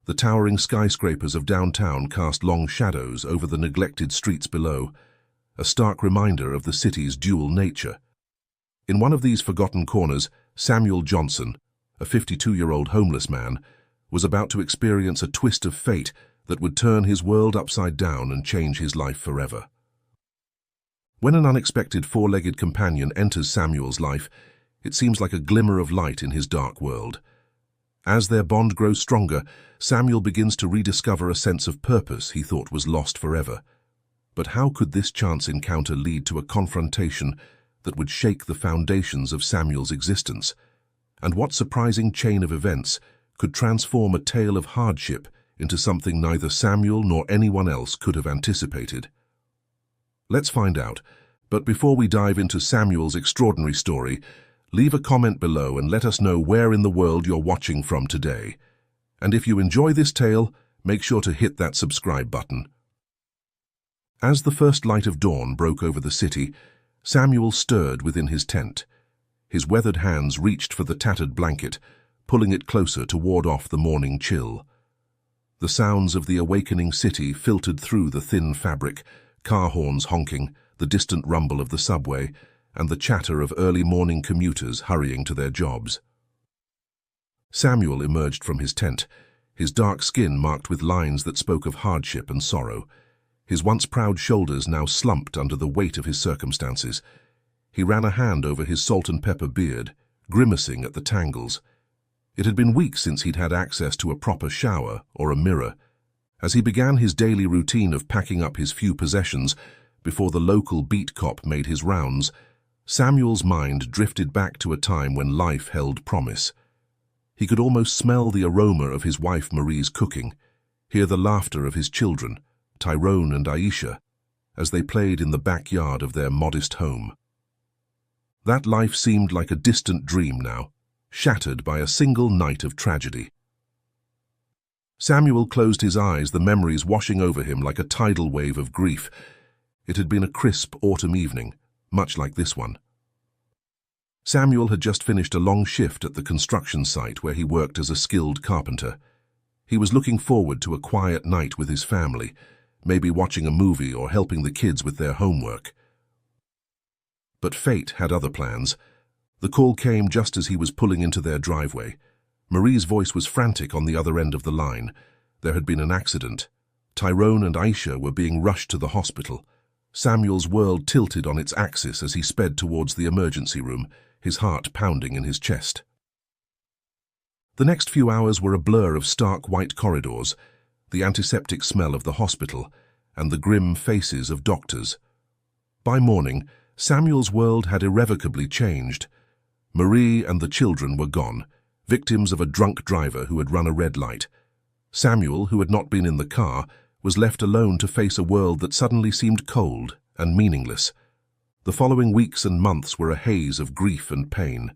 The towering skyscrapers of downtown cast long shadows over the neglected streets below, a stark reminder of the city's dual nature. In one of these forgotten corners, Samuel Johnson, a 52-year-old homeless man, was about to experience a twist of fate that would turn his world upside down and change his life forever. When an unexpected four-legged companion enters Samuel's life, it seems like a glimmer of light in his dark world. As their bond grows stronger, Samuel begins to rediscover a sense of purpose he thought was lost forever. But how could this chance encounter lead to a confrontation that would shake the foundations of Samuel's existence? And what surprising chain of events could transform a tale of hardship into something neither Samuel nor anyone else could have anticipated? Let's find out, but before we dive into Samuel's extraordinary story, leave a comment below and let us know where in the world you're watching from today. And if you enjoy this tale, make sure to hit that subscribe button. As the first light of dawn broke over the city, Samuel stirred within his tent. His weathered hands reached for the tattered blanket, pulling it closer to ward off the morning chill. The sounds of the awakening city filtered through the thin fabric, car horns honking, the distant rumble of the subway, and the chatter of early morning commuters hurrying to their jobs. Samuel emerged from his tent, his dark skin marked with lines that spoke of hardship and sorrow. His once proud shoulders now slumped under the weight of his circumstances. He ran a hand over his salt and pepper beard, grimacing at the tangles. It had been weeks since he'd had access to a proper shower or a mirror. As he began his daily routine of packing up his few possessions before the local beat cop made his rounds, Samuel's mind drifted back to a time when life held promise. He could almost smell the aroma of his wife Marie's cooking, hear the laughter of his children, Tyrone and Aisha, as they played in the backyard of their modest home. That life seemed like a distant dream now, shattered by a single night of tragedy. Samuel closed his eyes, the memories washing over him like a tidal wave of grief. It had been a crisp autumn evening, much like this one. Samuel had just finished a long shift at the construction site where he worked as a skilled carpenter. He was looking forward to a quiet night with his family, maybe watching a movie or helping the kids with their homework. But fate had other plans. The call came just as he was pulling into their driveway. Marie's voice was frantic on the other end of the line. There had been an accident. Tyrone and Aisha were being rushed to the hospital. Samuel's world tilted on its axis as he sped towards the emergency room, his heart pounding in his chest. The next few hours were a blur of stark white corridors, the antiseptic smell of the hospital, and the grim faces of doctors. By morning, Samuel's world had irrevocably changed. Marie and the children were gone, victims of a drunk driver who had run a red light. Samuel, who had not been in the car, was left alone to face a world that suddenly seemed cold and meaningless. The following weeks and months were a haze of grief and pain.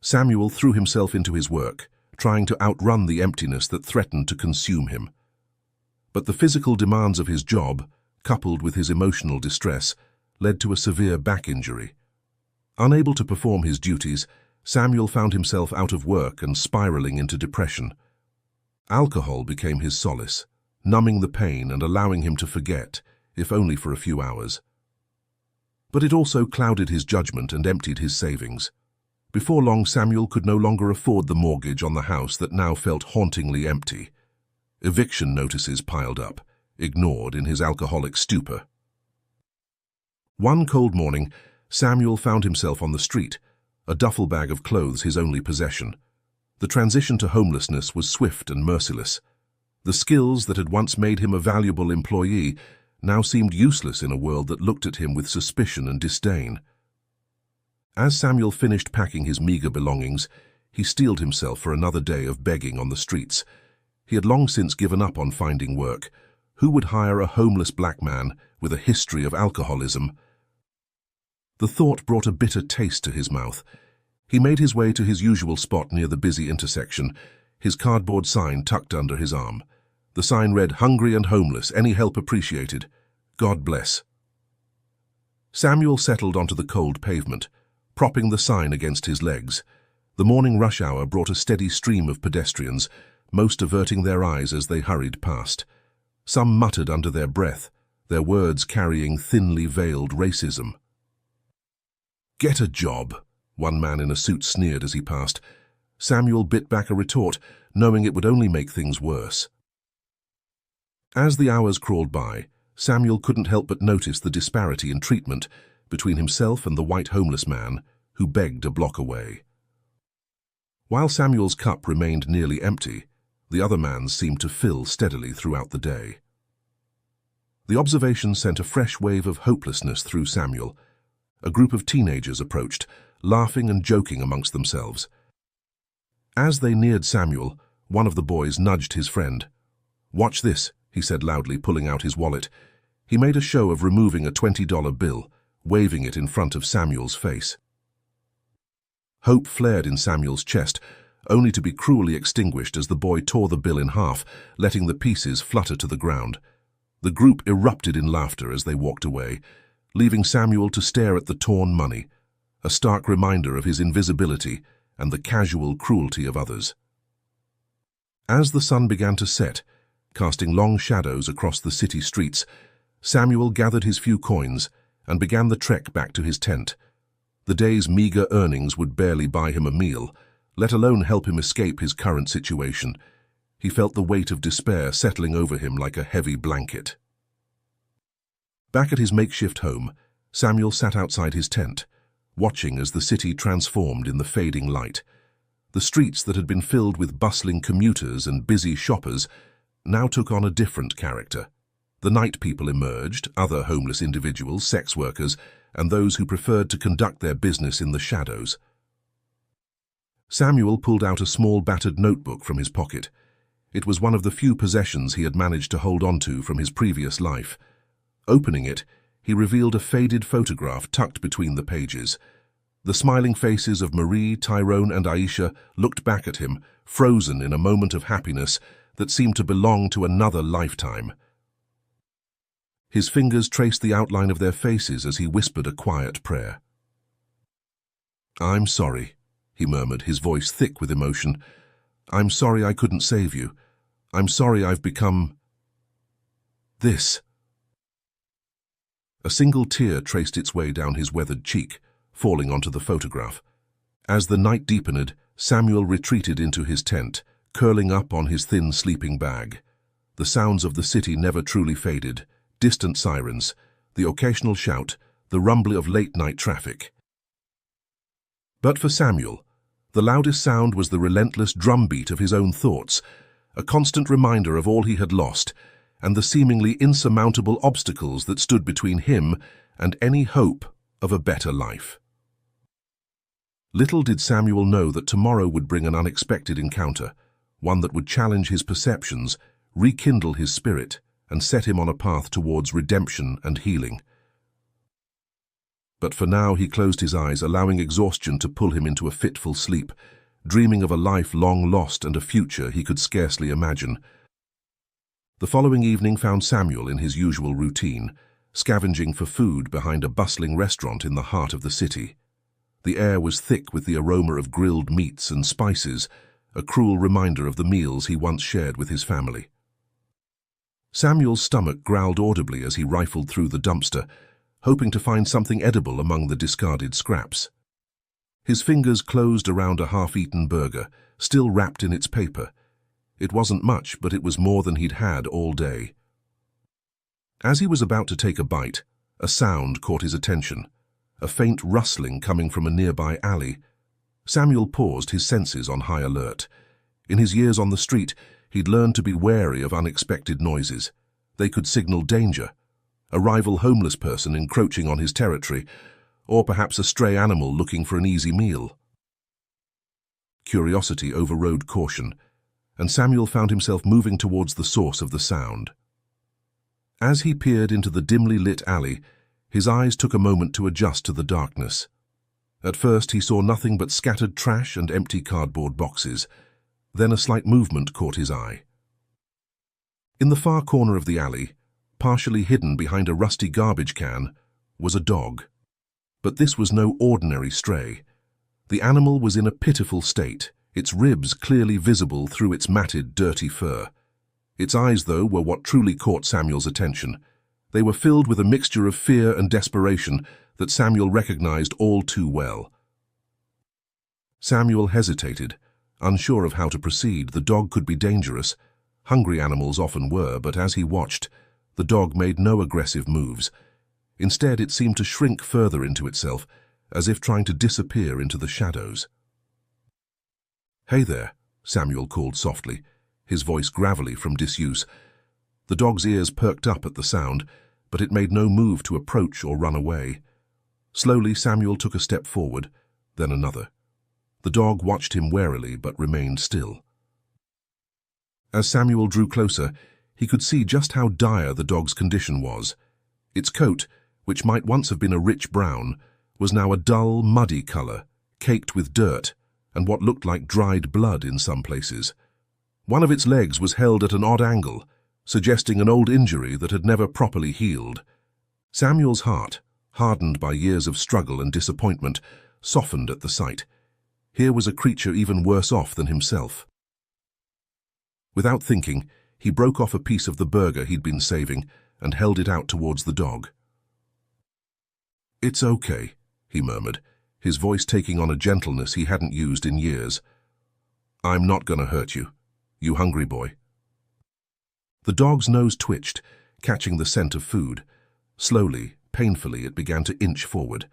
Samuel threw himself into his work, trying to outrun the emptiness that threatened to consume him. But the physical demands of his job, coupled with his emotional distress, led to a severe back injury. Unable to perform his duties, Samuel found himself out of work and spiraling into depression. Alcohol became his solace, numbing the pain and allowing him to forget, if only for a few hours. But it also clouded his judgment and emptied his savings. Before long, Samuel could no longer afford the mortgage on the house that now felt hauntingly empty. Eviction notices piled up, ignored in his alcoholic stupor. One cold morning, Samuel found himself on the street, a duffel bag of clothes his only possession. The transition to homelessness was swift and merciless. The skills that had once made him a valuable employee now seemed useless in a world that looked at him with suspicion and disdain. As Samuel finished packing his meager belongings, he steeled himself for another day of begging on the streets. He had long since given up on finding work. Who would hire a homeless black man with a history of alcoholism? The thought brought a bitter taste to his mouth. He made his way to his usual spot near the busy intersection, his cardboard sign tucked under his arm. The sign read, "Hungry and homeless, any help appreciated. God bless." Samuel settled onto the cold pavement, propping the sign against his legs. The morning rush hour brought a steady stream of pedestrians, most averting their eyes as they hurried past. Some muttered under their breath, their words carrying thinly veiled racism. "Get a job," one man in a suit sneered as he passed. Samuel bit back a retort, knowing it would only make things worse. As the hours crawled by, Samuel couldn't help but notice the disparity in treatment between himself and the white homeless man who begged a block away. While Samuel's cup remained nearly empty, the other man's seemed to fill steadily throughout the day. The observation sent a fresh wave of hopelessness through Samuel. A group of teenagers approached, laughing and joking amongst themselves. As they neared Samuel, one of the boys nudged his friend. "Watch this," he said loudly, pulling out his wallet. He made a show of removing a $20 bill, waving it in front of Samuel's face. Hope flared in Samuel's chest, only to be cruelly extinguished as the boy tore the bill in half, letting the pieces flutter to the ground. The group erupted in laughter as they walked away, leaving Samuel to stare at the torn money, a stark reminder of his invisibility and the casual cruelty of others. As the sun began to set, casting long shadows across the city streets, Samuel gathered his few coins and began the trek back to his tent. The day's meager earnings would barely buy him a meal, let alone help him escape his current situation. He felt the weight of despair settling over him like a heavy blanket. Back at his makeshift home, Samuel sat outside his tent, watching as the city transformed in the fading light. The streets that had been filled with bustling commuters and busy shoppers now took on a different character. The night people emerged, other homeless individuals, sex workers, and those who preferred to conduct their business in the shadows. Samuel pulled out a small battered notebook from his pocket. It was one of the few possessions he had managed to hold on to from his previous life. Opening it, he revealed a faded photograph tucked between the pages. The smiling faces of Marie, Tyrone, and Aisha looked back at him, frozen in a moment of happiness that seemed to belong to another lifetime. His fingers traced the outline of their faces as he whispered a quiet prayer. "I'm sorry," he murmured, his voice thick with emotion. "I'm sorry I couldn't save you. I'm sorry I've become this." A single tear traced its way down his weathered cheek, falling onto the photograph. As the night deepened, Samuel retreated into his tent, curling up on his thin sleeping bag. The sounds of the city never truly faded. Distant sirens, the occasional shout, the rumble of late-night traffic. But for Samuel, the loudest sound was the relentless drumbeat of his own thoughts, a constant reminder of all he had lost, and the seemingly insurmountable obstacles that stood between him and any hope of a better life. Little did Samuel know that tomorrow would bring an unexpected encounter, one that would challenge his perceptions, rekindle his spirit, and set him on a path towards redemption and healing. But for now he closed his eyes, allowing exhaustion to pull him into a fitful sleep, dreaming of a life long lost and a future he could scarcely imagine. The following evening found Samuel in his usual routine, scavenging for food behind a bustling restaurant in the heart of the city. The air was thick with the aroma of grilled meats and spices, a cruel reminder of the meals he once shared with his family. Samuel's stomach growled audibly as he rifled through the dumpster, hoping to find something edible among the discarded scraps. His fingers closed around a half-eaten burger, still wrapped in its paper. It wasn't much, but it was more than he'd had all day. As he was about to take a bite, a sound caught his attention, a faint rustling coming from a nearby alley. Samuel paused, his senses on high alert. In his years on the street, he'd learned to be wary of unexpected noises. They could signal danger, a rival homeless person encroaching on his territory, or perhaps a stray animal looking for an easy meal. Curiosity overrode caution, and Samuel found himself moving towards the source of the sound. As he peered into the dimly lit alley, his eyes took a moment to adjust to the darkness. At first he saw nothing but scattered trash and empty cardboard boxes. Then a slight movement caught his eye. In the far corner of the alley, partially hidden behind a rusty garbage can, was a dog. But this was no ordinary stray. The animal was in a pitiful state, its ribs clearly visible through its matted, dirty fur. Its eyes, though, were what truly caught Samuel's attention. They were filled with a mixture of fear and desperation that Samuel recognized all too well. Samuel hesitated, unsure of how to proceed. The dog could be dangerous. Hungry animals often were, but as he watched, the dog made no aggressive moves. Instead, it seemed to shrink further into itself, as if trying to disappear into the shadows. "Hey there," Samuel called softly, his voice gravelly from disuse. The dog's ears perked up at the sound, but it made no move to approach or run away. Slowly, Samuel took a step forward, then another. The dog watched him warily but remained still. As Samuel drew closer, he could see just how dire the dog's condition was. Its coat, which might once have been a rich brown, was now a dull, muddy color, caked with dirt and what looked like dried blood in some places. One of its legs was held at an odd angle, suggesting an old injury that had never properly healed. Samuel's heart, hardened by years of struggle and disappointment, softened at the sight. Here was a creature even worse off than himself. Without thinking, he broke off a piece of the burger he'd been saving and held it out towards the dog. "It's okay," he murmured, his voice taking on a gentleness he hadn't used in years. "I'm not gonna hurt you, you hungry boy." The dog's nose twitched, catching the scent of food. Slowly, painfully, it began to inch forward.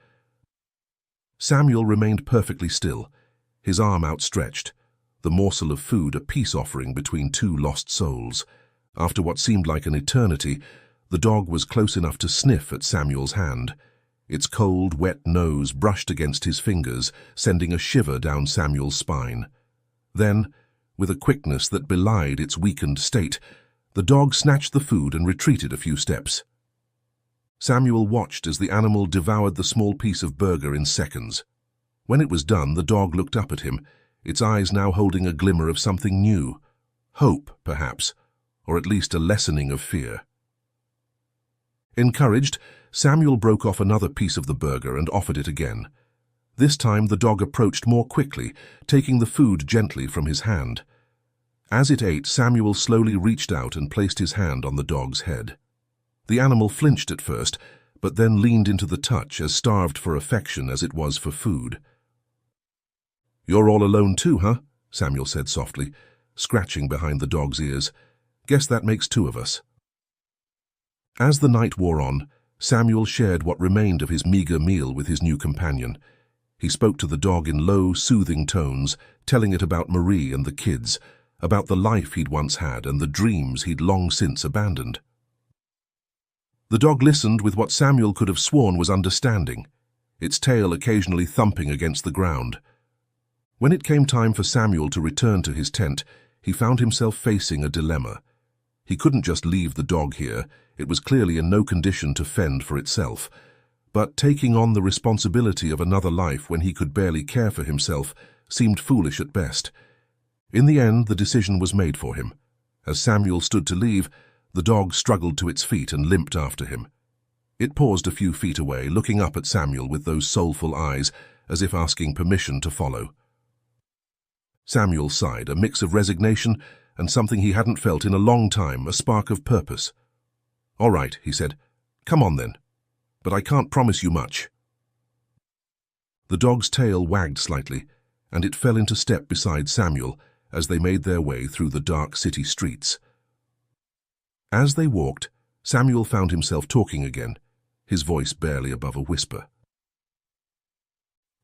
Samuel remained perfectly still, his arm outstretched, the morsel of food a peace offering between two lost souls. After what seemed like an eternity, the dog was close enough to sniff at Samuel's hand. Its cold, wet nose brushed against his fingers, sending a shiver down Samuel's spine. Then, with a quickness that belied its weakened state, the dog snatched the food and retreated a few steps. Samuel watched as the animal devoured the small piece of burger in seconds. When it was done, the dog looked up at him, its eyes now holding a glimmer of something new. Hope, perhaps, or at least a lessening of fear. Encouraged, Samuel broke off another piece of the burger and offered it again. This time the dog approached more quickly, taking the food gently from his hand. As it ate, Samuel slowly reached out and placed his hand on the dog's head. The animal flinched at first, but then leaned into the touch, as starved for affection as it was for food. "You're all alone too, huh?" Samuel said softly, scratching behind the dog's ears. "Guess that makes two of us." As the night wore on, Samuel shared what remained of his meager meal with his new companion. He spoke to the dog in low, soothing tones, telling it about Marie and the kids, about the life he'd once had and the dreams he'd long since abandoned. The dog listened with what Samuel could have sworn was understanding, its tail occasionally thumping against the ground. When it came time for Samuel to return to his tent, he found himself facing a dilemma. He couldn't just leave the dog here. It was clearly in no condition to fend for itself. But taking on the responsibility of another life when he could barely care for himself seemed foolish at best. In the end, the decision was made for him. As Samuel stood to leave, the dog struggled to its feet and limped after him. It paused a few feet away, looking up at Samuel with those soulful eyes, as if asking permission to follow. Samuel sighed, a mix of resignation and something he hadn't felt in a long time, a spark of purpose. "All right," he said. "Come on then. But I can't promise you much." The dog's tail wagged slightly, and it fell into step beside Samuel as they made their way through the dark city streets. As they walked, Samuel found himself talking again, his voice barely above a whisper.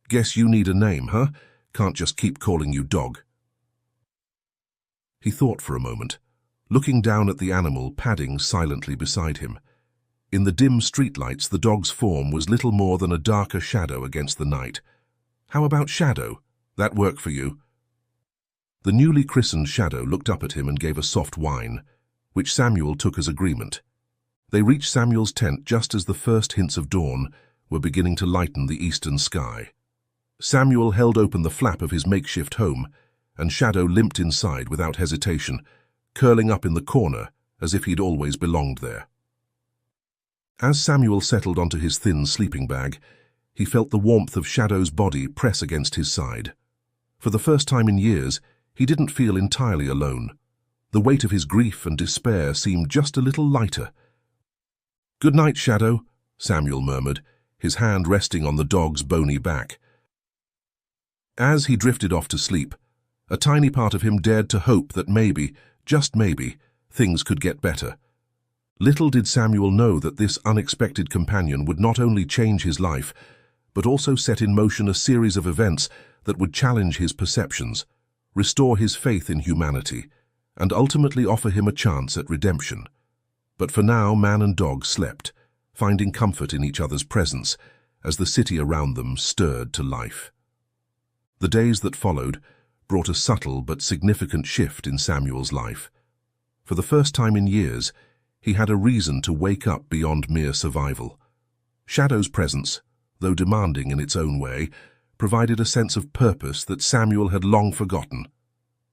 "Guess you need a name, huh? Can't just keep calling you dog." He thought for a moment, looking down at the animal padding silently beside him. In the dim streetlights, the dog's form was little more than a darker shadow against the night. "How about Shadow? That work for you?" The newly christened Shadow looked up at him and gave a soft whine, which Samuel took as agreement. They reached Samuel's tent just as the first hints of dawn were beginning to lighten the eastern sky. Samuel held open the flap of his makeshift home, and Shadow limped inside without hesitation, curling up in the corner as if he'd always belonged there. As Samuel settled onto his thin sleeping bag, he felt the warmth of Shadow's body press against his side. For the first time in years, he didn't feel entirely alone. The weight of his grief and despair seemed just a little lighter. "Good night, Shadow," Samuel murmured, his hand resting on the dog's bony back. As he drifted off to sleep, a tiny part of him dared to hope that maybe, just maybe, things could get better. Little did Samuel know that this unexpected companion would not only change his life, but also set in motion a series of events that would challenge his perceptions, restore his faith in humanity, and ultimately offer him a chance at redemption. But for now, man and dog slept, finding comfort in each other's presence as the city around them stirred to life. The days that followed brought a subtle but significant shift in Samuel's life. For the first time in years, he had a reason to wake up beyond mere survival. Shadow's presence, though demanding in its own way, provided a sense of purpose that Samuel had long forgotten.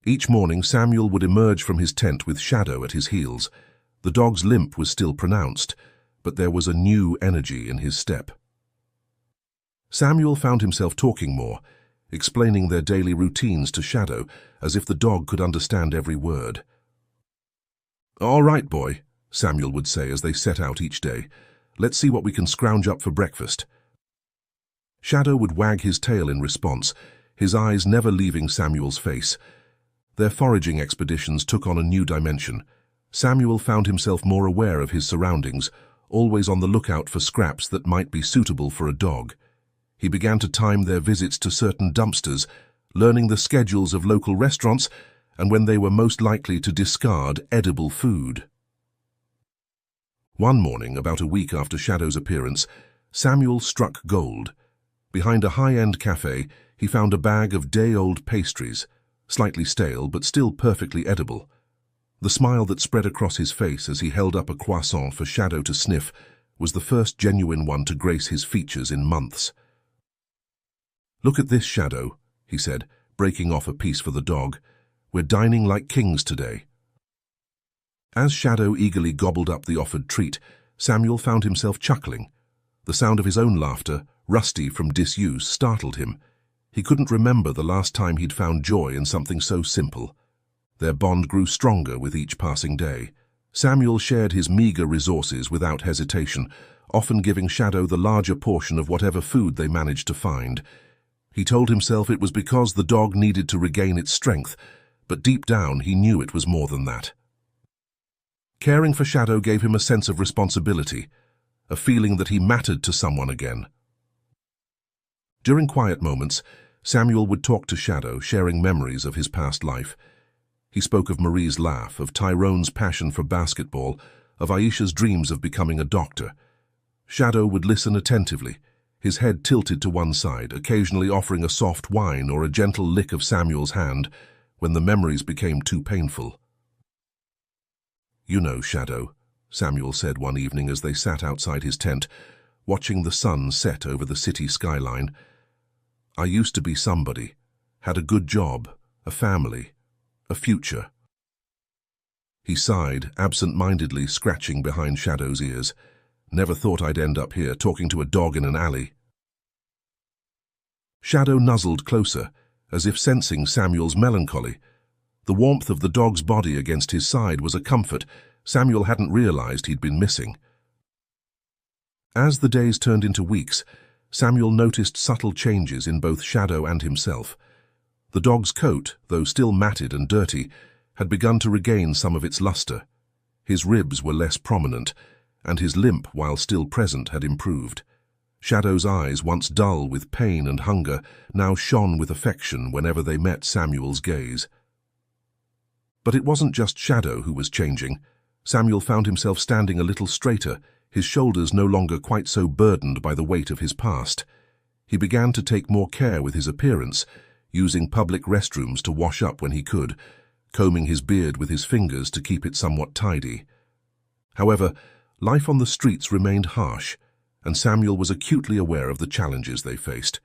Each morning, Samuel would emerge from his tent with Shadow at his heels. The dog's limp was still pronounced, but there was a new energy in his step. Samuel found himself talking more, explaining their daily routines to Shadow, as if the dog could understand every word. "All right, boy," Samuel would say as they set out each day. "Let's see what we can scrounge up for breakfast." Shadow would wag his tail in response, his eyes never leaving Samuel's face. Their foraging expeditions took on a new dimension. Samuel found himself more aware of his surroundings, always on the lookout for scraps that might be suitable for a dog. He began to time their visits to certain dumpsters, learning the schedules of local restaurants and when they were most likely to discard edible food. One morning, about a week after Shadow's appearance, Samuel struck gold. Behind a high-end cafe, he found a bag of day-old pastries, slightly stale but still perfectly edible. The smile that spread across his face as he held up a croissant for Shadow to sniff was the first genuine one to grace his features in months. "Look at this, Shadow," he said, breaking off a piece for the dog. "We're dining like kings today." As Shadow eagerly gobbled up the offered treat, Samuel found himself chuckling. The sound of his own laughter, rusty from disuse, startled him. He couldn't remember the last time he'd found joy in something so simple. Their bond grew stronger with each passing day. Samuel shared his meager resources without hesitation, often giving Shadow the larger portion of whatever food they managed to find. He told himself it was because the dog needed to regain its strength, but deep down he knew it was more than that. Caring for Shadow gave him a sense of responsibility, a feeling that he mattered to someone again. During quiet moments, Samuel would talk to Shadow, sharing memories of his past life. He spoke of Marie's laugh, of Tyrone's passion for basketball, of Aisha's dreams of becoming a doctor. Shadow would listen attentively, his head tilted to one side, occasionally offering a soft whine or a gentle lick of Samuel's hand when the memories became too painful. "You know, Shadow," Samuel said one evening as they sat outside his tent, watching the sun set over the city skyline, "I used to be somebody, had a good job, a family, a future." He sighed, absent-mindedly scratching behind Shadow's ears. "Never thought I'd end up here, talking to a dog in an alley." Shadow nuzzled closer, as if sensing Samuel's melancholy. The warmth of the dog's body against his side was a comfort Samuel hadn't realized he'd been missing. As the days turned into weeks, Samuel noticed subtle changes in both Shadow and himself. The dog's coat, though still matted and dirty, had begun to regain some of its luster. His ribs were less prominent, and his limp, while still present, had improved. Shadow's eyes, once dull with pain and hunger, now shone with affection whenever they met Samuel's gaze. But it wasn't just Shadow who was changing. Samuel found himself standing a little straighter, his shoulders no longer quite so burdened by the weight of his past. He began to take more care with his appearance, using public restrooms to wash up when he could, combing his beard with his fingers to keep it somewhat tidy. However, life on the streets remained harsh, and Samuel was acutely aware of the challenges they faced.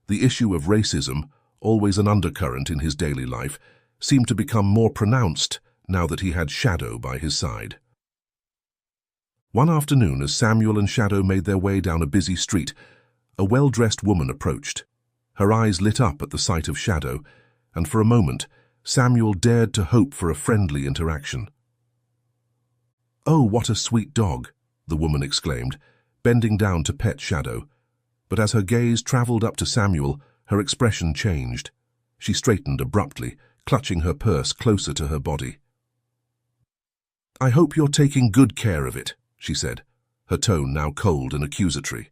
The issue of racism, always an undercurrent in his daily life, seemed to become more pronounced now that he had Shadow by his side. One afternoon, as Samuel and Shadow made their way down a busy street, a well-dressed woman approached. Her eyes lit up at the sight of Shadow, and for a moment, Samuel dared to hope for a friendly interaction. "Oh, what a sweet dog," the woman exclaimed, bending down to pet Shadow. But as her gaze traveled up to Samuel, her expression changed. She straightened abruptly, clutching her purse closer to her body. "I hope you're taking good care of it," she said, her tone now cold and accusatory.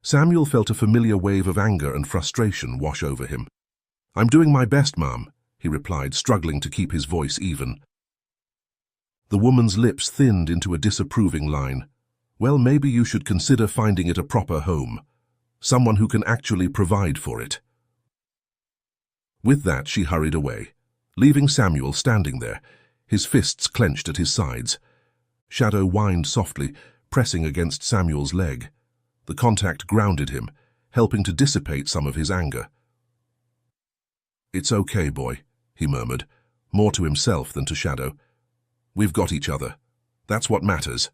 Samuel felt a familiar wave of anger and frustration wash over him. "I'm doing my best, Ma'am," he replied, struggling to keep his voice even. The woman's lips thinned into a disapproving line. "Well, maybe you should consider finding it a proper home. Someone who can actually provide for it." With that, she hurried away, leaving Samuel standing there, his fists clenched at his sides. Shadow whined softly, pressing against Samuel's leg. The contact grounded him, helping to dissipate some of his anger. "It's okay, boy," he murmured, more to himself than to Shadow. "We've got each other. That's what matters."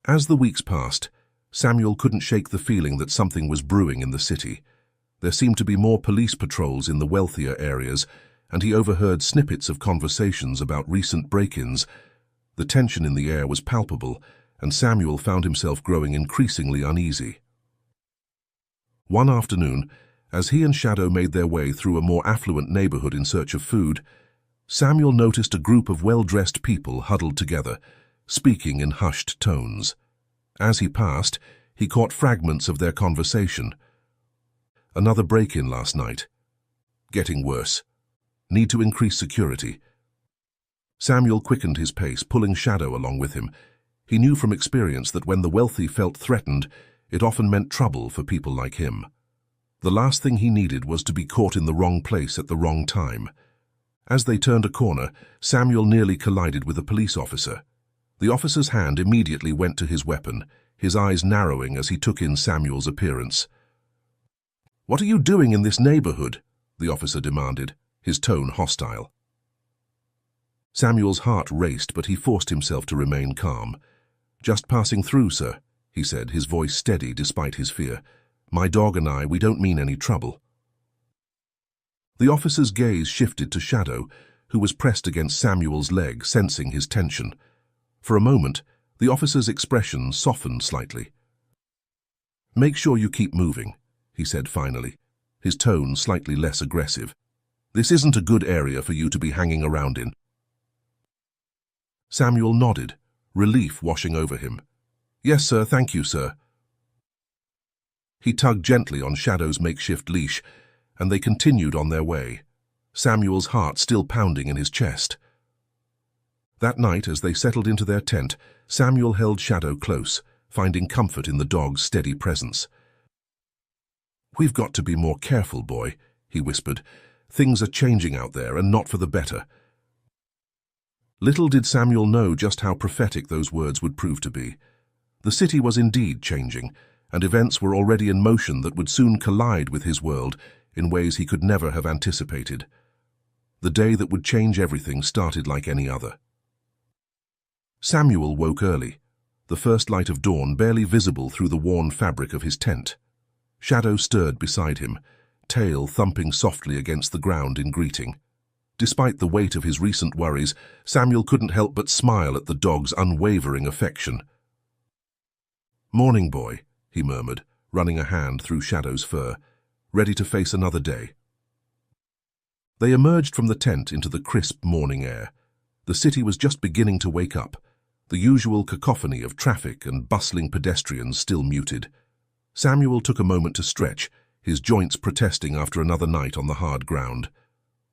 As the weeks passed, Samuel couldn't shake the feeling that something was brewing in the city. There seemed to be more police patrols in the wealthier areas, and he overheard snippets of conversations about recent break-ins. The tension in the air was palpable, and Samuel found himself growing increasingly uneasy. One afternoon, as he and Shadow made their way through a more affluent neighborhood in search of food, Samuel noticed a group of well-dressed people huddled together, speaking in hushed tones. As he passed, he caught fragments of their conversation. "Another break-in last night. Getting worse. Need to increase security." Samuel quickened his pace, pulling Shadow along with him. He knew from experience that when the wealthy felt threatened, it often meant trouble for people like him. The last thing he needed was to be caught in the wrong place at the wrong time. As they turned a corner, Samuel nearly collided with a police officer. The officer's hand immediately went to his weapon, his eyes narrowing as he took in Samuel's appearance. "What are you doing in this neighborhood?" the officer demanded, his tone hostile. Samuel's heart raced, but he forced himself to remain calm. "Just passing through, sir," he said, his voice steady despite his fear. "My dog and we don't mean any trouble." The officer's gaze shifted to Shadow, who was pressed against Samuel's leg, sensing his tension. For a moment, the officer's expression softened slightly. "Make sure you keep moving," he said finally, his tone slightly less aggressive. "This isn't a good area for you to be hanging around in." Samuel nodded, relief washing over him. "Yes, sir, thank you, sir." He tugged gently on Shadow's makeshift leash, and they continued on their way, Samuel's heart still pounding in his chest. That night, as they settled into their tent, Samuel held Shadow close, finding comfort in the dog's steady presence. "We've got to be more careful, boy," he whispered. "Things are changing out there, and not for the better." Little did Samuel know just how prophetic those words would prove to be. The city was indeed changing, and events were already in motion that would soon collide with his world in ways he could never have anticipated. The day that would change everything started like any other. Samuel woke early, the first light of dawn barely visible through the worn fabric of his tent. Shadow stirred beside him, tail thumping softly against the ground in greeting. Despite the weight of his recent worries, Samuel couldn't help but smile at the dog's unwavering affection. "Morning, boy," he murmured, running a hand through Shadow's fur, ready to face another day. They emerged from the tent into the crisp morning air. The city was just beginning to wake up, the usual cacophony of traffic and bustling pedestrians still muted. Samuel took a moment to stretch, his joints protesting after another night on the hard ground.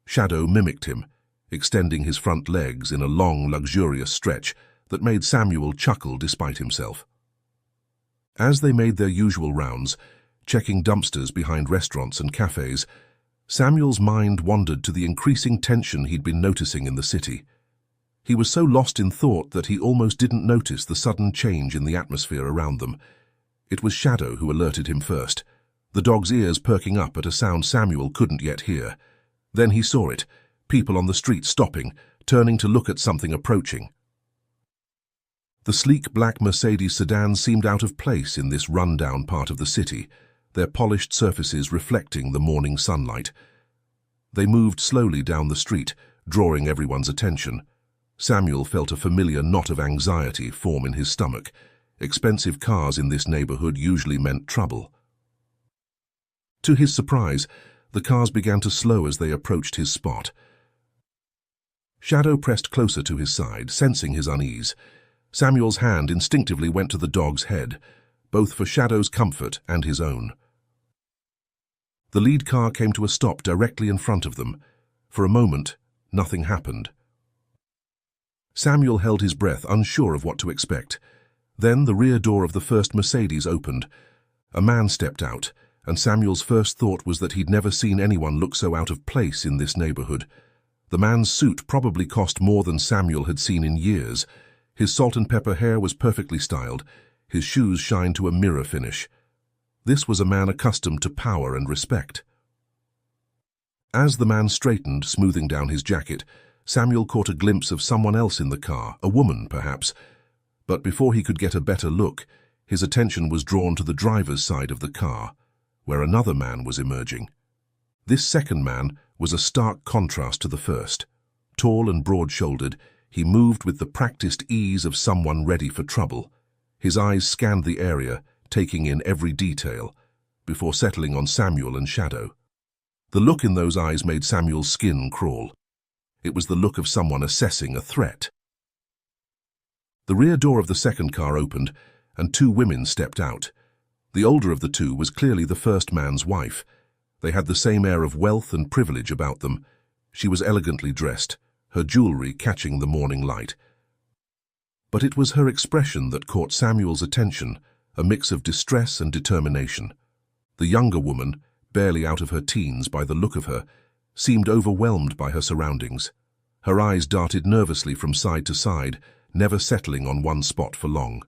Shadow mimicked him, extending his front legs in a long, luxurious stretch that made Samuel chuckle despite himself. As they made their usual rounds, checking dumpsters behind restaurants and cafes, Samuel's mind wandered to the increasing tension he'd been noticing in the city. He was so lost in thought that he almost didn't notice the sudden change in the atmosphere around them. It was Shadow who alerted him first, the dog's ears perking up at a sound Samuel couldn't yet hear. Then he saw it, people on the street stopping, turning to look at something approaching. The sleek black Mercedes sedan seemed out of place in this run-down part of the city, their polished surfaces reflecting the morning sunlight. They moved slowly down the street, drawing everyone's attention. Samuel felt a familiar knot of anxiety form in his stomach. Expensive cars in this neighborhood usually meant trouble. To his surprise, the cars began to slow as they approached his spot. Shadow pressed closer to his side, sensing his unease. Samuel's hand instinctively went to the dog's head, both for Shadow's comfort and his own. The lead car came to a stop directly in front of them. For a moment, nothing happened. Samuel held his breath, unsure of what to expect. Then the rear door of the first Mercedes opened. A man stepped out, and Samuel's first thought was that he'd never seen anyone look so out of place in this neighborhood. The man's suit probably cost more than Samuel had seen in years. His salt and pepper hair was perfectly styled. His shoes shined to a mirror finish. This was a man accustomed to power and respect. As the man straightened, smoothing down his jacket, Samuel caught a glimpse of someone else in the car, a woman, perhaps. But before he could get a better look, his attention was drawn to the driver's side of the car, where another man was emerging. This second man was a stark contrast to the first. Tall and broad-shouldered, he moved with the practiced ease of someone ready for trouble. His eyes scanned the area, taking in every detail, before settling on Samuel and Shadow. The look in those eyes made Samuel's skin crawl. It was the look of someone assessing a threat. The rear door of the second car opened, and two women stepped out. The older of the two was clearly the first man's wife. They had the same air of wealth and privilege about them. She was elegantly dressed, her jewelry catching the morning light. But it was her expression that caught Samuel's attention, a mix of distress and determination. The younger woman, barely out of her teens by the look of her, seemed overwhelmed by her surroundings. Her eyes darted nervously from side to side, never settling on one spot for long.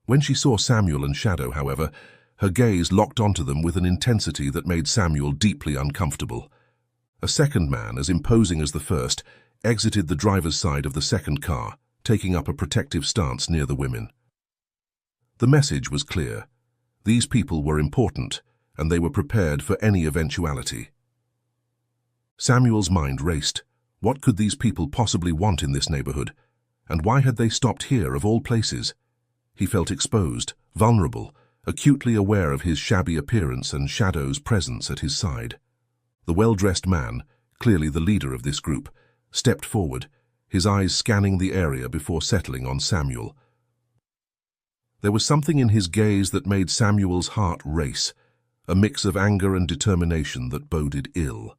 When she saw Samuel and Shadow, however, her gaze locked onto them with an intensity that made Samuel deeply uncomfortable. A second man, as imposing as the first, exited the driver's side of the second car, taking up a protective stance near the women. The message was clear. These people were important, and they were prepared for any eventuality. Samuel's mind raced. What could these people possibly want in this neighborhood? And why had they stopped here, of all places? He felt exposed, vulnerable, acutely aware of his shabby appearance and Shadow's presence at his side. The well-dressed man, clearly the leader of this group, stepped forward, his eyes scanning the area before settling on Samuel. There was something in his gaze that made Samuel's heart race, a mix of anger and determination that boded ill.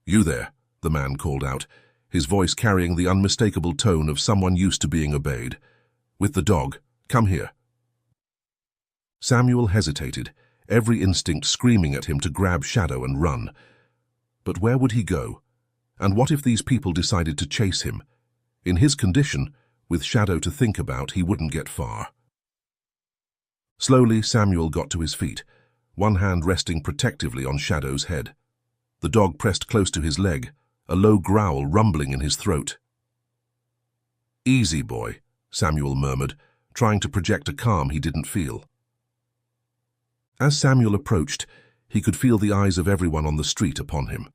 "You there," the man called out, his voice carrying the unmistakable tone of someone used to being obeyed. "With the dog, come here." Samuel hesitated, every instinct screaming at him to grab Shadow and run. But where would he go? And what if these people decided to chase him? In his condition, with Shadow to think about, he wouldn't get far. Slowly, Samuel got to his feet, one hand resting protectively on Shadow's head. The dog pressed close to his leg, a low growl rumbling in his throat. "Easy, boy," Samuel murmured, trying to project a calm he didn't feel. As Samuel approached, he could feel the eyes of everyone on the street upon him.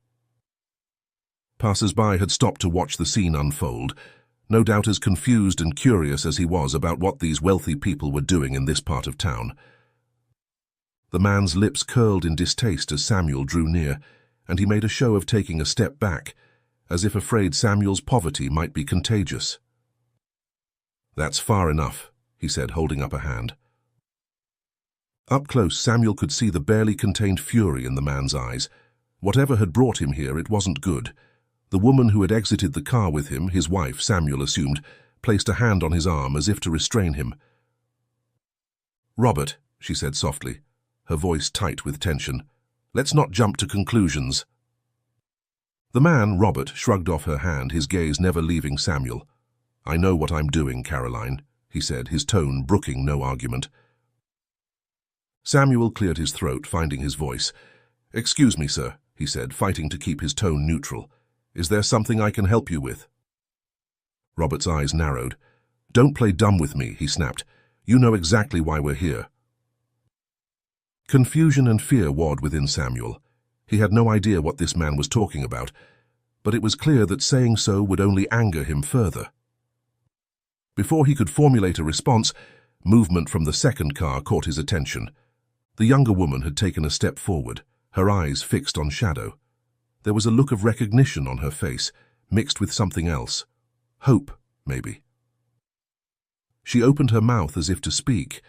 Passers-by had stopped to watch the scene unfold, no doubt as confused and curious as he was about what these wealthy people were doing in this part of town. The man's lips curled in distaste as Samuel drew near, and he made a show of taking a step back, as if afraid Samuel's poverty might be contagious. "That's far enough," he said, holding up a hand. Up close, Samuel could see the barely contained fury in the man's eyes. Whatever had brought him here, it wasn't good. The woman who had exited the car with him, his wife, Samuel assumed, placed a hand on his arm as if to restrain him. "Robert," she said softly, her voice tight with tension, "let's not jump to conclusions." The man, Robert, shrugged off her hand, his gaze never leaving Samuel. "I know what I'm doing, Caroline," he said, his tone brooking no argument. Samuel cleared his throat, finding his voice. "Excuse me, sir," he said, fighting to keep his tone neutral. "Is there something I can help you with?" Robert's eyes narrowed. "Don't play dumb with me," he snapped. "You know exactly why we're here." Confusion and fear warred within Samuel. He had no idea what this man was talking about, but it was clear that saying so would only anger him further. Before he could formulate a response, movement from the second car caught his attention. The younger woman had taken a step forward, her eyes fixed on Shadow. There was a look of recognition on her face, mixed with something else. Hope, maybe. She opened her mouth as if to speak,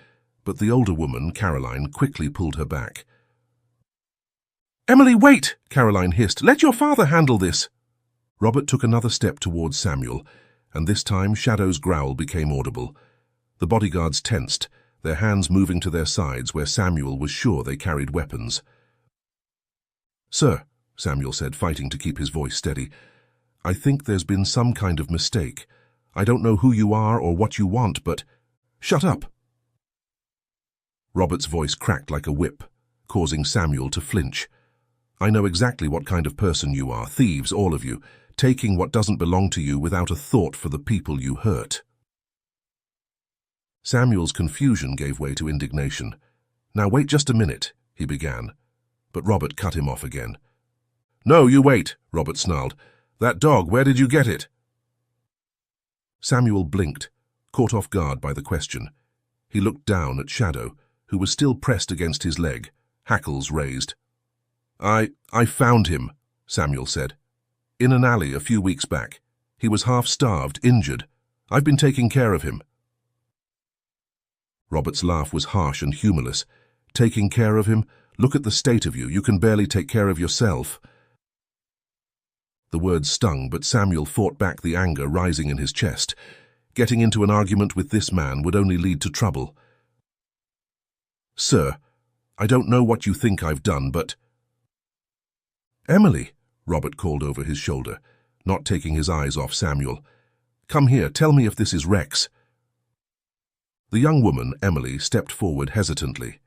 but the older woman, Caroline, quickly pulled her back. "Emily, wait!" Caroline hissed. "Let your father handle this." Robert took another step towards Samuel, and this time Shadow's growl became audible. The bodyguards tensed, their hands moving to their sides where Samuel was sure they carried weapons. "Sir," Samuel said, fighting to keep his voice steady, "I think there's been some kind of mistake. I don't know who you are or what you want, but—" "Shut up!" Robert's voice cracked like a whip, causing Samuel to flinch. "I know exactly what kind of person you are, thieves, all of you, taking what doesn't belong to you without a thought for the people you hurt." Samuel's confusion gave way to indignation. "Now wait just a minute," he began, but Robert cut him off again. "No, you wait," Robert snarled. "That dog, where did you get it?" Samuel blinked, caught off guard by the question. He looked down at Shadow, who was still pressed against his leg, hackles raised. I found him," Samuel said. "In an alley a few weeks back. He was half-starved, injured. I've been taking care of him." Robert's laugh was harsh and humorless. "Taking care of him? Look at the state of you. You can barely take care of yourself." The words stung, but Samuel fought back the anger rising in his chest. Getting into an argument with this man would only lead to trouble. "Sir, I don't know what you think I've done, but—" "Emily," Robert called over his shoulder, not taking his eyes off Samuel. "Come here, tell me if this is Rex." The young woman, Emily, stepped forward hesitantly.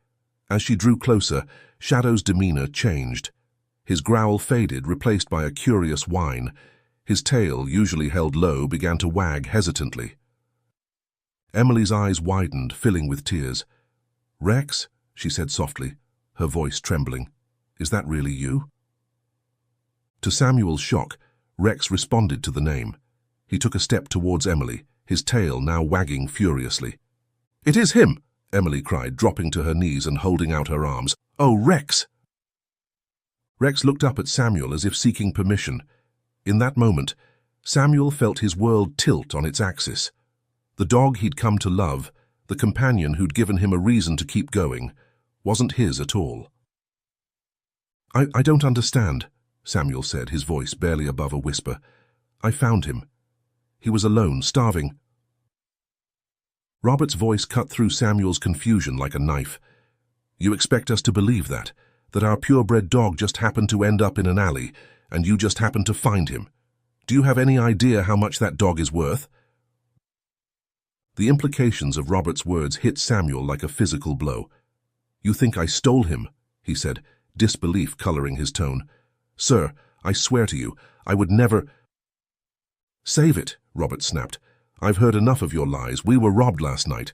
As she drew closer, Shadow's demeanor changed. His growl faded, replaced by a curious whine. His tail, usually held low, began to wag hesitantly. Emily's eyes widened, filling with tears. "Rex," she said softly, her voice trembling. "Is that really you?" To Samuel's shock, Rex responded to the name. He took a step towards Emily, his tail now wagging furiously. "It is him!" Emily cried, dropping to her knees and holding out her arms. "Oh, Rex!" Rex looked up at Samuel as if seeking permission. In that moment, Samuel felt his world tilt on its axis. The dog he'd come to love, the companion who'd given him a reason to keep going, wasn't his at all. I don't understand," Samuel said, his voice barely above a whisper. "I found him. He was alone, starving." Robert's voice cut through Samuel's confusion like a knife. "You expect us to believe that our purebred dog just happened to end up in an alley, and you just happened to find him? Do you have any idea how much that dog is worth?" The implications of Robert's words hit Samuel like a physical blow. "You think I stole him?" he said, disbelief coloring his tone. "Sir, I swear to you, I would never—" "Save it," Robert snapped. "I've heard enough of your lies. We were robbed last night.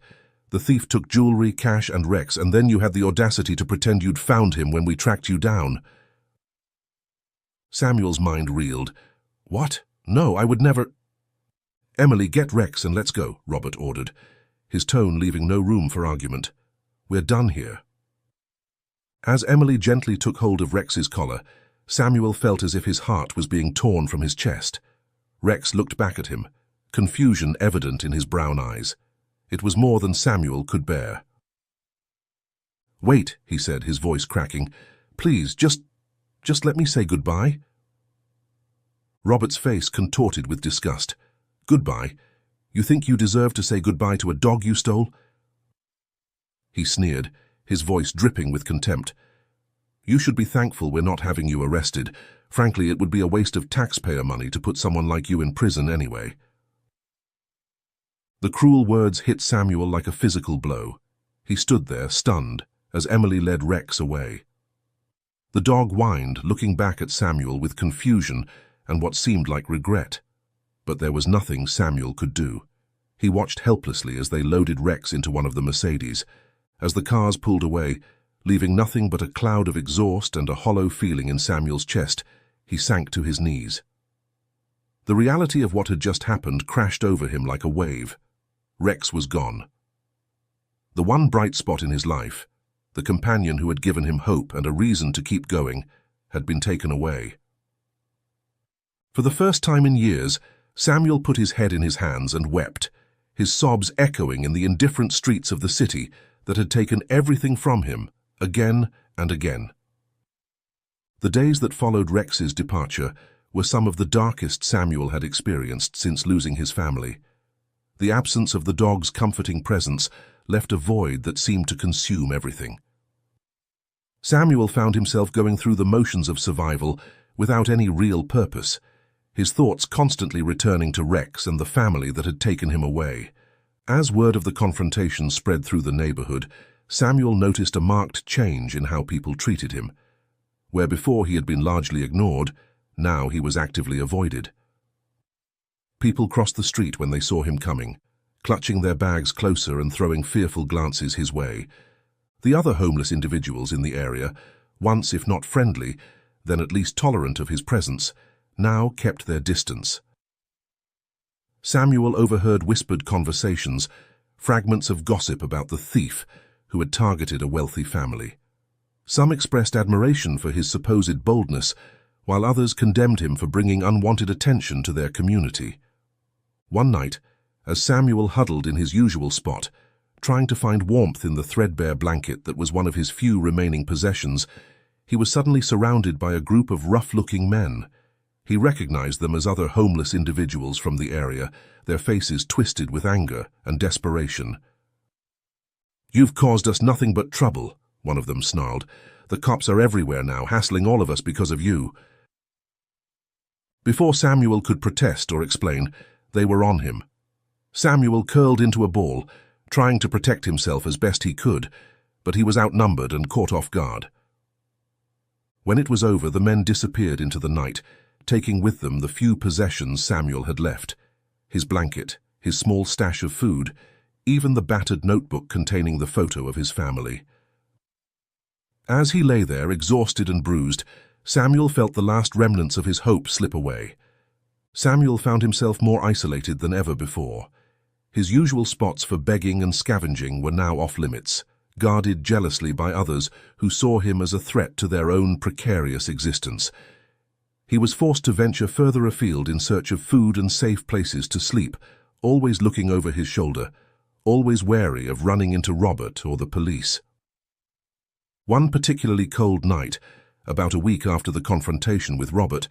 The thief took jewelry, cash, and Rex, and then you had the audacity to pretend you'd found him when we tracked you down." Samuel's mind reeled. "What? No, I would never—" "Emily, get Rex and let's go," Robert ordered, his tone leaving no room for argument. "We're done here." As Emily gently took hold of Rex's collar, Samuel felt as if his heart was being torn from his chest. Rex looked back at him, confusion evident in his brown eyes. It was more than Samuel could bear. "Wait," he said, his voice cracking. "Please, just let me say goodbye." Robert's face contorted with disgust. "Goodbye? You think you deserve to say goodbye to a dog you stole?" He sneered, his voice dripping with contempt. "You should be thankful we're not having you arrested. Frankly, it would be a waste of taxpayer money to put someone like you in prison anyway." The cruel words hit Samuel like a physical blow. He stood there, stunned, as Emily led Rex away. The dog whined, looking back at Samuel with confusion and what seemed like regret. But there was nothing Samuel could do. He watched helplessly as they loaded Rex into one of the Mercedes. As the cars pulled away, Leaving nothing but a cloud of exhaust and a hollow feeling in Samuel's chest, he sank to his knees. The reality of what had just happened crashed over him like a wave. Rex was gone. The one bright spot in his life, the companion who had given him hope and a reason to keep going, had been taken away. For the first time in years, Samuel put his head in his hands and wept, his sobs echoing in the indifferent streets of the city that had taken everything from him, again and again. The days that followed Rex's departure were some of the darkest Samuel had experienced since losing his family. The absence of the dog's comforting presence left a void that seemed to consume everything. Samuel found himself going through the motions of survival without any real purpose, his thoughts constantly returning to Rex and the family that had taken him away. As word of the confrontation spread through the neighborhood, Samuel noticed a marked change in how people treated him. Where before he had been largely ignored, now he was actively avoided. People crossed the street when they saw him coming, clutching their bags closer and throwing fearful glances his way. The other homeless individuals in the area, once if not friendly, then at least tolerant of his presence, now kept their distance. Samuel overheard whispered conversations, fragments of gossip about the thief who had targeted a wealthy family. Some expressed admiration for his supposed boldness, while others condemned him for bringing unwanted attention to their community. One night, as Samuel huddled in his usual spot, trying to find warmth in the threadbare blanket that was one of his few remaining possessions, he was suddenly surrounded by a group of rough-looking men. He recognized them as other homeless individuals from the area, their faces twisted with anger and desperation. "You've caused us nothing but trouble," one of them snarled. "The cops are everywhere now, hassling all of us because of you." Before Samuel could protest or explain, they were on him. Samuel curled into a ball, trying to protect himself as best he could, but he was outnumbered and caught off guard. When it was over, the men disappeared into the night, taking with them the few possessions Samuel had left: his blanket, his small stash of food, even the battered notebook containing the photo of his family. As he lay there, exhausted and bruised, Samuel felt the last remnants of his hope slip away. Samuel found himself more isolated than ever before. His usual spots for begging and scavenging were now off limits, guarded jealously by others who saw him as a threat to their own precarious existence. He was forced to venture further afield in search of food and safe places to sleep, always looking over his shoulder, always wary of running into Robert or the police. One particularly cold night, about a week after the confrontation with Robert,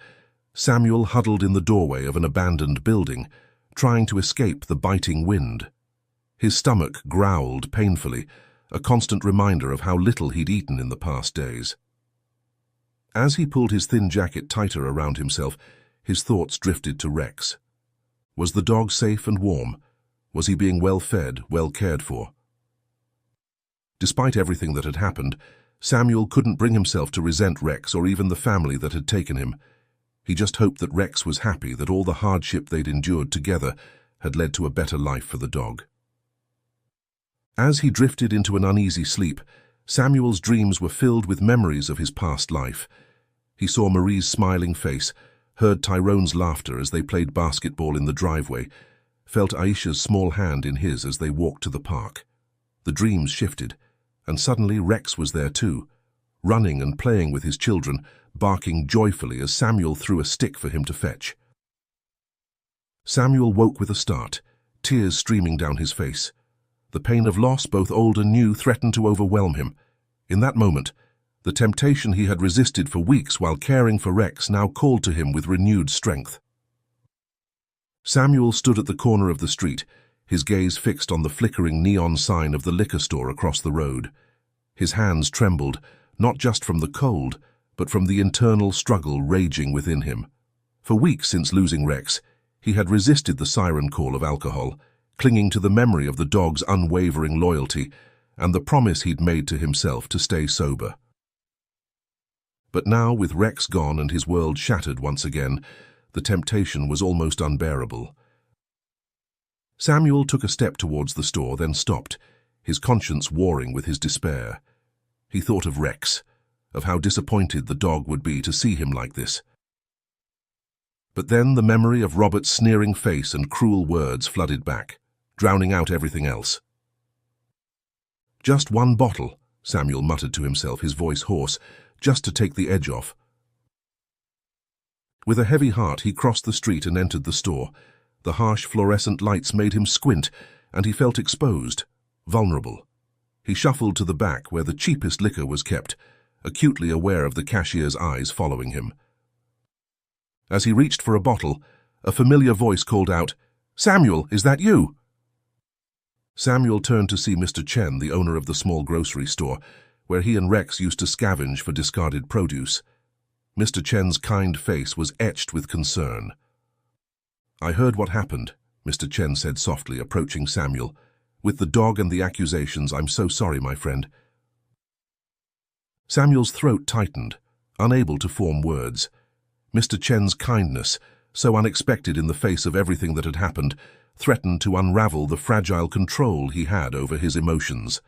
Samuel huddled in the doorway of an abandoned building, trying to escape the biting wind. His stomach growled painfully, a constant reminder of how little he'd eaten in the past days. As he pulled his thin jacket tighter around himself, his thoughts drifted to Rex. Was the dog safe and warm? Was he being well fed, well cared for? Despite everything that had happened, Samuel couldn't bring himself to resent Rex or even the family that had taken him. He just hoped that Rex was happy that all the hardship they'd endured together had led to a better life for the dog. As he drifted into an uneasy sleep, Samuel's dreams were filled with memories of his past life. He saw Marie's smiling face, heard Tyrone's laughter as they played basketball in the driveway, felt Aisha's small hand in his as they walked to the park. The dreams shifted, and suddenly Rex was there too, running and playing with his children, barking joyfully as Samuel threw a stick for him to fetch. Samuel woke with a start, tears streaming down his face. The pain of loss, both old and new, threatened to overwhelm him. In that moment, the temptation he had resisted for weeks while caring for Rex now called to him with renewed strength. Samuel stood at the corner of the street, his gaze fixed on the flickering neon sign of the liquor store across the road. His hands trembled, not just from the cold, but from the internal struggle raging within him. For weeks since losing Rex, he had resisted the siren call of alcohol, clinging to the memory of the dog's unwavering loyalty and the promise he'd made to himself to stay sober. But now, with Rex gone and his world shattered once again, the temptation was almost unbearable. Samuel took a step towards the store, then stopped, his conscience warring with his despair. He thought of Rex, of how disappointed the dog would be to see him like this. But then the memory of Robert's sneering face and cruel words flooded back, drowning out everything else. "Just one bottle," Samuel muttered to himself, his voice hoarse, just to take the edge off. With a heavy heart, he crossed the street and entered the store. The harsh fluorescent lights made him squint, and he felt exposed, vulnerable. He shuffled to the back where the cheapest liquor was kept, acutely aware of the cashier's eyes following him. As he reached for a bottle, a familiar voice called out, "Samuel, is that you?" Samuel turned to see Mr. Chen, the owner of the small grocery store, where he and Rex used to scavenge for discarded produce. Mr. Chen's kind face was etched with concern. "I heard what happened," Mr. Chen said softly, approaching Samuel. "With the dog and the accusations, I'm so sorry, my friend." Samuel's throat tightened, unable to form words. Mr. Chen's kindness, so unexpected in the face of everything that had happened, threatened to unravel the fragile control he had over his emotions.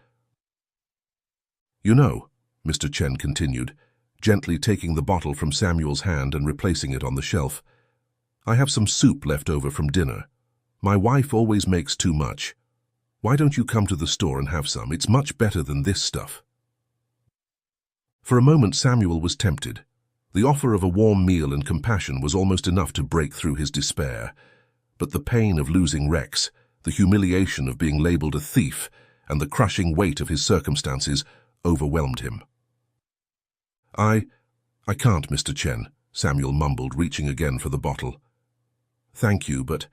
"You know," Mr. Chen continued, gently taking the bottle from Samuel's hand and replacing it on the shelf, "I have some soup left over from dinner. My wife always makes too much. Why don't you come to the store and have some? It's much better than this stuff." For a moment Samuel was tempted. The offer of a warm meal and compassion was almost enough to break through his despair. But the pain of losing Rex, the humiliation of being labeled a thief, and the crushing weight of his circumstances overwhelmed him. I can't, Mr. Chen," Samuel mumbled, reaching again for the bottle. "Thank you, but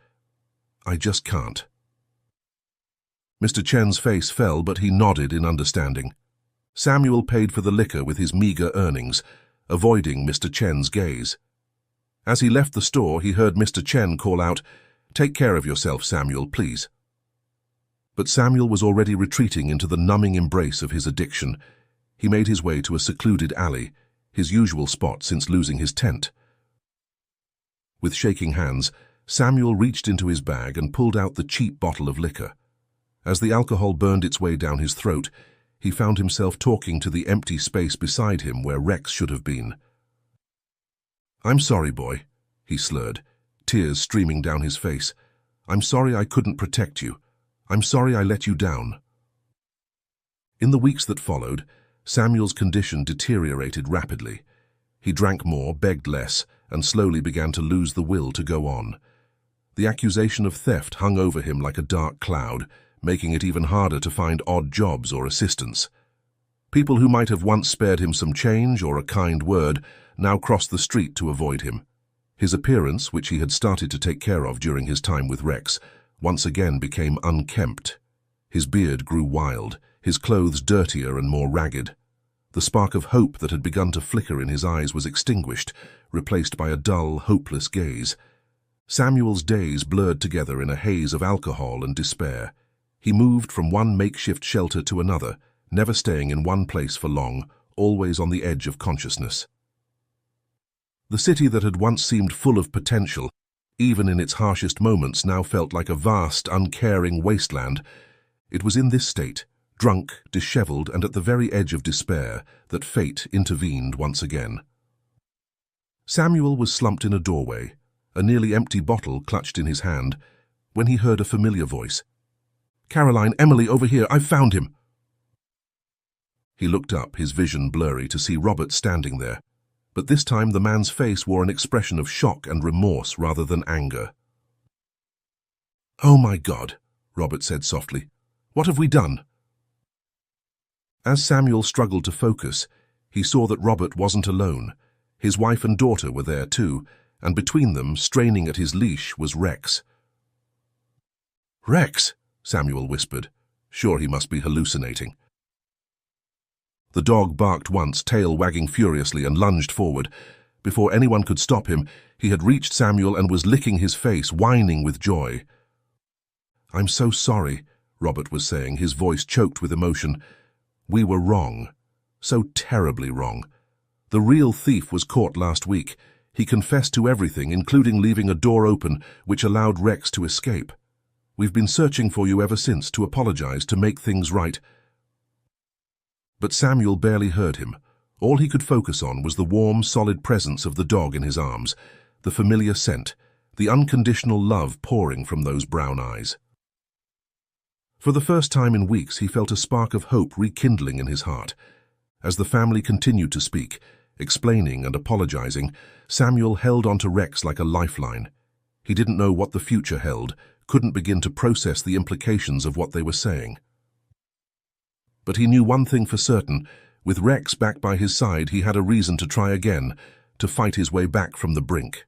I just can't." Mr. Chen's face fell, but he nodded in understanding. Samuel paid for the liquor with his meager earnings, avoiding Mr. Chen's gaze. As he left the store, he heard Mr. Chen call out, "Take care of yourself, Samuel, please." But Samuel was already retreating into the numbing embrace of his addiction. He made his way to a secluded alley, his usual spot since losing his tent. With shaking hands, Samuel reached into his bag and pulled out the cheap bottle of liquor. As the alcohol burned its way down his throat, he found himself talking to the empty space beside him where Rex should have been. "I'm sorry, boy," he slurred, tears streaming down his face. "I'm sorry I couldn't protect you. I'm sorry I let you down." In the weeks that followed, Samuel's condition deteriorated rapidly. He drank more, begged less, and slowly began to lose the will to go on. The accusation of theft hung over him like a dark cloud, making it even harder to find odd jobs or assistance. People who might have once spared him some change or a kind word now crossed the street to avoid him. His appearance, which he had started to take care of during his time with Rex, once again became unkempt. His beard grew wild, his clothes dirtier and more ragged. The spark of hope that had begun to flicker in his eyes was extinguished, replaced by a dull, hopeless gaze. Samuel's days blurred together in a haze of alcohol and despair. He moved from one makeshift shelter to another, never staying in one place for long, always on the edge of consciousness. The city that had once seemed full of potential, even in its harshest moments, now felt like a vast, uncaring wasteland. It was in this state, drunk, disheveled, and at the very edge of despair, that fate intervened once again. Samuel was slumped in a doorway, a nearly empty bottle clutched in his hand, when he heard a familiar voice. "Caroline, Emily, over here, I've found him." He looked up, his vision blurry, to see Robert standing there. But this time the man's face wore an expression of shock and remorse rather than anger. "Oh my God," Robert said softly. "What have we done?" As Samuel struggled to focus, he saw that Robert wasn't alone. His wife and daughter were there too, and between them, straining at his leash, was Rex. "Rex," Samuel whispered, sure he must be hallucinating. The dog barked once, tail wagging furiously, and lunged forward. Before anyone could stop him, he had reached Samuel and was licking his face, whining with joy. "I'm so sorry," Robert was saying, his voice choked with emotion. "We were wrong. So terribly wrong. The real thief was caught last week. He confessed to everything, including leaving a door open, which allowed Rex to escape. We've been searching for you ever since, to apologize, to make things right." But Samuel barely heard him. All he could focus on was the warm, solid presence of the dog in his arms, the familiar scent, the unconditional love pouring from those brown eyes. For the first time in weeks, he felt a spark of hope rekindling in his heart. As the family continued to speak, explaining and apologizing, Samuel held on to Rex like a lifeline. He didn't know what the future held, couldn't begin to process the implications of what they were saying. But he knew one thing for certain: with Rex back by his side, he had a reason to try again, to fight his way back from the brink.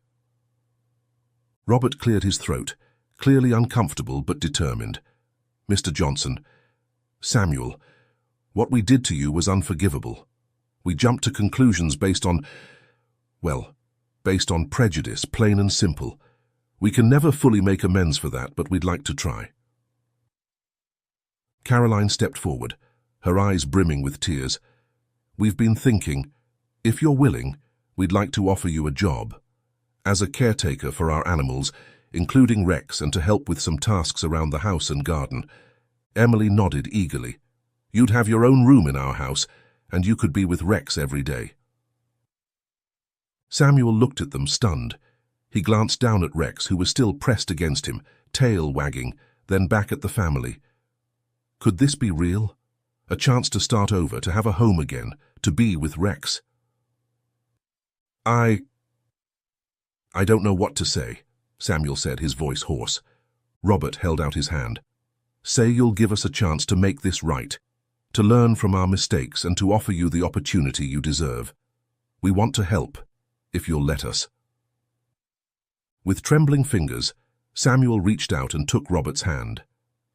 Robert cleared his throat, clearly uncomfortable but determined. "Mr. Johnson, Samuel, what we did to you was unforgivable. We jumped to conclusions based on prejudice, plain and simple. We can never fully make amends for that, but we'd like to try." Caroline stepped forward, her eyes brimming with tears. "We've been thinking, if you're willing, we'd like to offer you a job. As a caretaker for our animals, including Rex, and to help with some tasks around the house and garden." Emily nodded eagerly. "You'd have your own room in our house, and you could be with Rex every day." Samuel looked at them, stunned. He glanced down at Rex, who was still pressed against him, tail wagging, then back at the family. Could this be real? A chance to start over, to have a home again, to be with Rex? I don't know what to say," Samuel said, his voice hoarse. Robert held out his hand. "Say you'll give us a chance to make this right, to learn from our mistakes and to offer you the opportunity you deserve. We want to help, if you'll let us." With trembling fingers, Samuel reached out and took Robert's hand.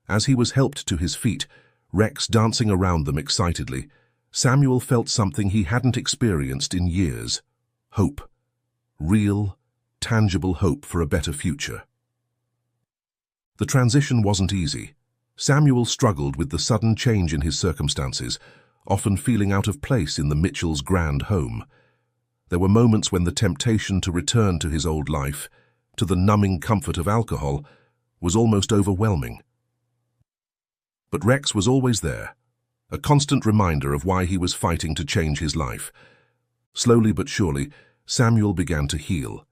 As he was helped to his feet, Rex dancing around them excitedly, Samuel felt something he hadn't experienced in years: hope. Real, tangible hope for a better future. The transition wasn't easy. Samuel struggled with the sudden change in his circumstances, often feeling out of place in the Mitchells' grand home. There were moments when the temptation to return to his old life, to the numbing comfort of alcohol, was almost overwhelming. But Rex was always there, a constant reminder of why he was fighting to change his life. Slowly but surely, Samuel began to heal.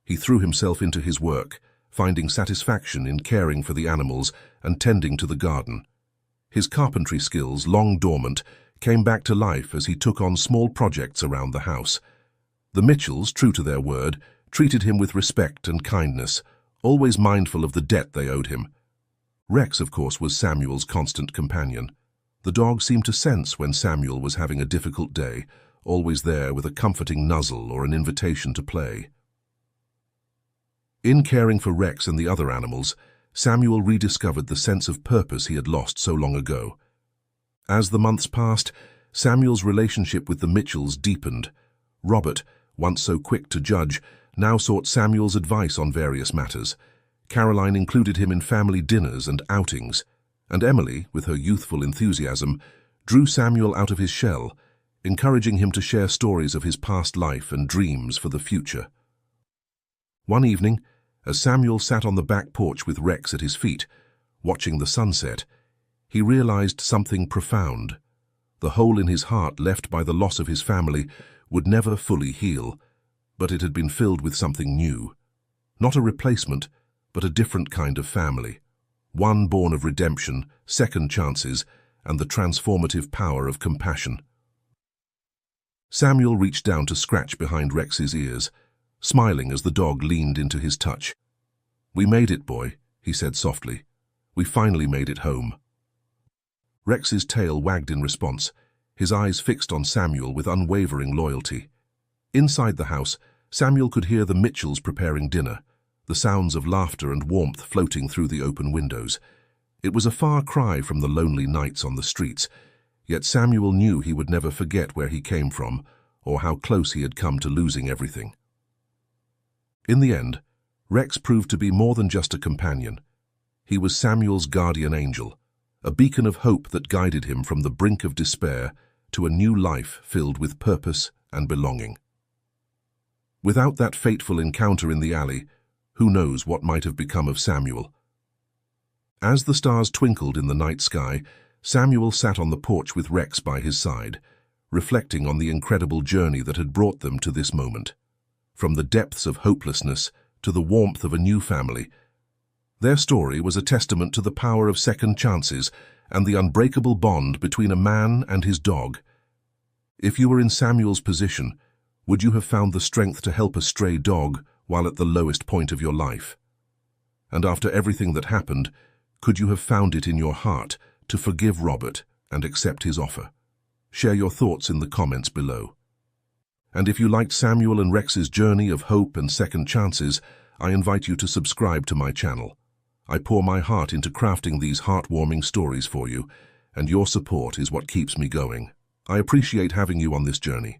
He threw himself into his work, finding satisfaction in caring for the animals and tending to the garden. His carpentry skills, long dormant, came back to life as he took on small projects around the house. The Mitchells, true to their word, treated him with respect and kindness, always mindful of the debt they owed him. Rex, of course, was Samuel's constant companion. The dog seemed to sense when Samuel was having a difficult day, always there with a comforting nuzzle or an invitation to play. In caring for Rex and the other animals, Samuel rediscovered the sense of purpose he had lost so long ago. As the months passed, Samuel's relationship with the Mitchells deepened. Robert, once so quick to judge, now sought Samuel's advice on various matters. Caroline included him in family dinners and outings, and Emily, with her youthful enthusiasm, drew Samuel out of his shell, encouraging him to share stories of his past life and dreams for the future. One evening, as Samuel sat on the back porch with Rex at his feet, watching the sunset, he realized something profound. The hole in his heart left by the loss of his family would never fully heal, but it had been filled with something new. Not a replacement, but a different kind of family. One born of redemption, second chances, and the transformative power of compassion. Samuel reached down to scratch behind Rex's ears, smiling as the dog leaned into his touch. "We made it, boy," he said softly. "We finally made it home." Rex's tail wagged in response, his eyes fixed on Samuel with unwavering loyalty. Inside the house, Samuel could hear the Mitchells preparing dinner, the sounds of laughter and warmth floating through the open windows. It was a far cry from the lonely nights on the streets, yet Samuel knew he would never forget where he came from or how close he had come to losing everything. In the end, Rex proved to be more than just a companion. He was Samuel's guardian angel, a beacon of hope that guided him from the brink of despair to a new life filled with purpose and belonging. Without that fateful encounter in the alley, who knows what might have become of Samuel? As the stars twinkled in the night sky, Samuel sat on the porch with Rex by his side, reflecting on the incredible journey that had brought them to this moment. From the depths of hopelessness to the warmth of a new family, their story was a testament to the power of second chances and the unbreakable bond between a man and his dog. If you were in Samuel's position, would you have found the strength to help a stray dog while at the lowest point of your life? And after everything that happened, could you have found it in your heart to forgive Robert and accept his offer? Share your thoughts in the comments below. And if you liked Samuel and Rex's journey of hope and second chances, I invite you to subscribe to my channel. I pour my heart into crafting these heartwarming stories for you, and your support is what keeps me going. I appreciate having you on this journey.